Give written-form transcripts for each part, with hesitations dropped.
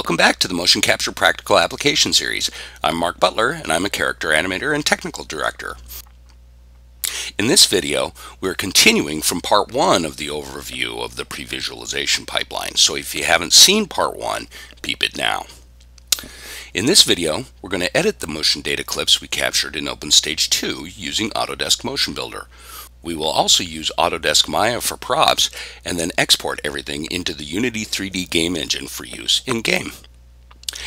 Welcome back to the Motion Capture Practical Application Series. I'm Mark Butler, and I'm a character animator and technical director. In this video, we're continuing from part 1 of the overview of the pre-visualization pipeline. So if you haven't seen part 1, peep it now. In this video, we're going to edit the motion data clips we captured in OpenStage 2 using Autodesk Motion Builder. We will also use Autodesk Maya for props and then export everything into the Unity 3D game engine for use in-game.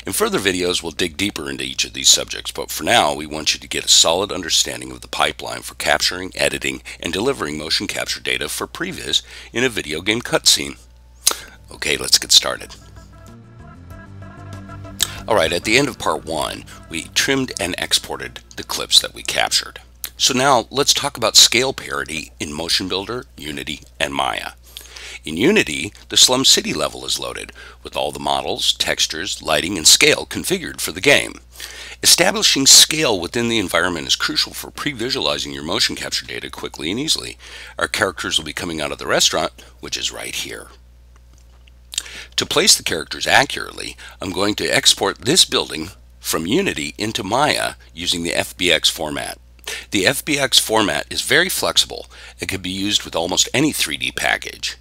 In further videos, we'll dig deeper into each of these subjects, but for now, we want you to get a solid understanding of the pipeline for capturing, editing, and delivering motion capture data for previs in a video game cutscene. Okay, let's get started. Alright, at the end of part 1, we trimmed and exported the clips that we captured. So now let's talk about scale parity in Motion Builder, Unity, and Maya. In Unity, the Slum City level is loaded, with all the models, textures, lighting, and scale configured for the game. Establishing scale within the environment is crucial for pre-visualizing your motion capture data quickly and easily. Our characters will be coming out of the restaurant, which is right here. To place the characters accurately, I'm going to export this building from Unity into Maya using the FBX format. The FBX format is very flexible and can be used with almost any 3D package.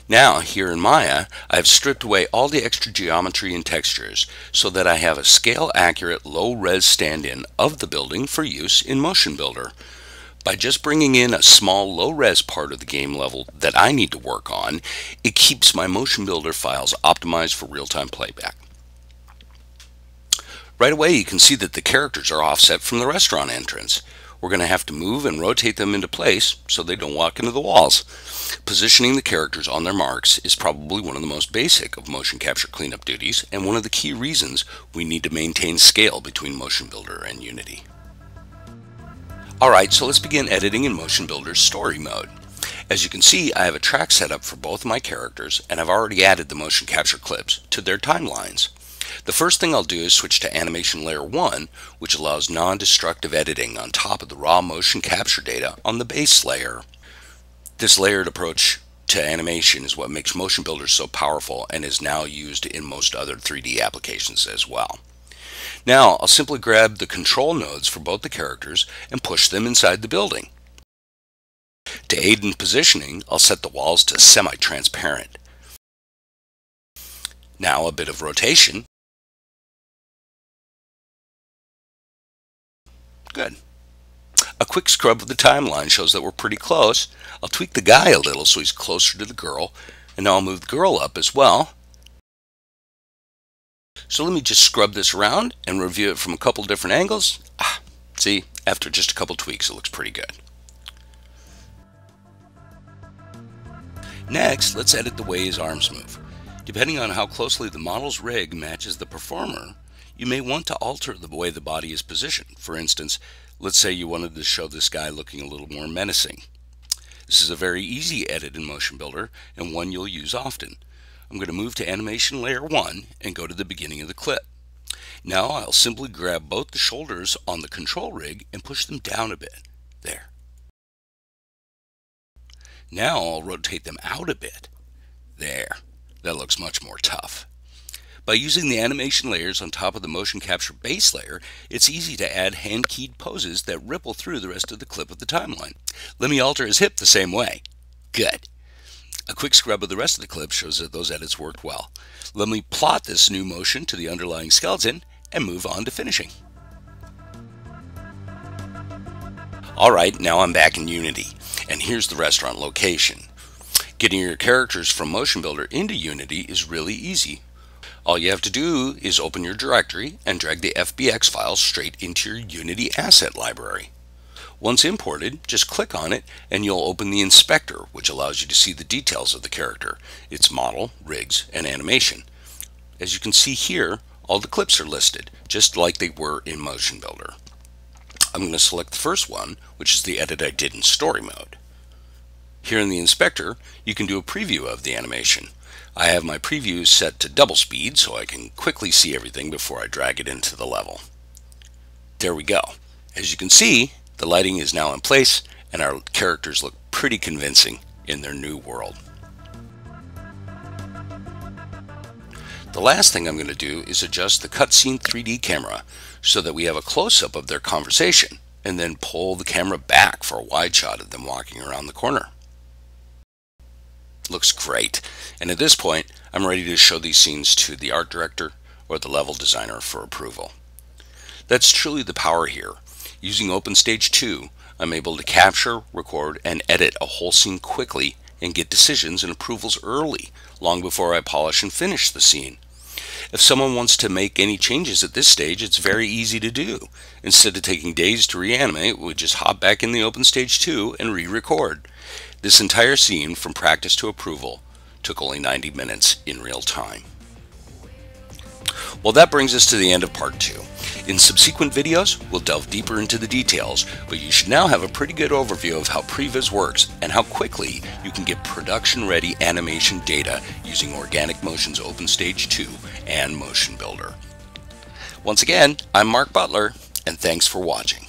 Now, here in Maya, I have stripped away all the extra geometry and textures so that I have a scale-accurate, low-res stand-in of the building for use in Motion Builder. By just bringing in a small, low-res part of the game level that I need to work on, it keeps my Motion Builder files optimized for real-time playback. Right away, you can see that the characters are offset from the restaurant entrance. We're going to have to move and rotate them into place so they don't walk into the walls. Positioning the characters on their marks is probably one of the most basic of motion capture cleanup duties and one of the key reasons we need to maintain scale between Motion Builder and Unity. Alright, so let's begin editing in Motion Builder's story mode. As you can see, I have a track set up for both of my characters, and I've already added the motion capture clips to their timelines. The first thing I'll do is switch to Animation Layer 1, which allows non-destructive editing on top of the raw motion capture data on the base layer. This layered approach to animation is what makes Motion Builder so powerful and is now used in most other 3D applications as well. Now, I'll simply grab the control nodes for both the characters and push them inside the building. To aid in positioning, I'll set the walls to semi-transparent. Now a bit of rotation. Good. A quick scrub of the timeline shows that we're pretty close. I'll tweak the guy a little so he's closer to the girl, and now I'll move the girl up as well. So let me just scrub this around and review it from a couple different angles. See, after just a couple tweaks, it looks pretty good. Next, let's edit the way his arms move. Depending on how closely the model's rig matches the performer, you may want to alter the way the body is positioned. For instance, let's say you wanted to show this guy looking a little more menacing. This is a very easy edit in Motion Builder and one you'll use often. I'm going to move to Animation Layer 1 and go to the beginning of the clip. Now I'll simply grab both the shoulders on the control rig and push them down a bit. There. Now I'll rotate them out a bit. There. That looks much more tough. By using the animation layers on top of the motion capture base layer, it's easy to add hand-keyed poses that ripple through the rest of the clip of the timeline. Let me alter his hip the same way. Good. A quick scrub of the rest of the clip shows that those edits worked well. Let me plot this new motion to the underlying skeleton and move on to finishing. Alright, now I'm back in Unity, and here's the restaurant location. Getting your characters from Motion Builder into Unity is really easy. All you have to do is open your directory and drag the FBX file straight into your Unity asset library. Once imported, just click on it and you'll open the inspector, which allows you to see the details of the character, its model, rigs, and animation. As you can see here, all the clips are listed, just like they were in Motion Builder. I'm going to select the first one, which is the edit I did in story mode. Here in the inspector, you can do a preview of the animation. I have my preview set to double speed so I can quickly see everything before I drag it into the level. There we go. As you can see, the lighting is now in place and our characters look pretty convincing in their new world. The last thing I'm going to do is adjust the cutscene 3D camera so that we have a close-up of their conversation, and then pull the camera back for a wide shot of them walking around the corner. Looks great. And at this point, I'm ready to show these scenes to the art director or the level designer for approval. That's truly the power here. Using OpenStage 2, I'm able to capture, record, and edit a whole scene quickly and get decisions and approvals early, long before I polish and finish the scene. If someone wants to make any changes at this stage, it's very easy to do. Instead of taking days to reanimate, we just hop back in the OpenStage 2 and re-record. This entire scene, from practice to approval, took only 90 minutes in real time. Well, that brings us to the end of part 2. In subsequent videos, we'll delve deeper into the details, but you should now have a pretty good overview of how Previs works and how quickly you can get production-ready animation data using Organic Motion's OpenStage 2 and Motion Builder. Once again, I'm Mark Butler, and thanks for watching.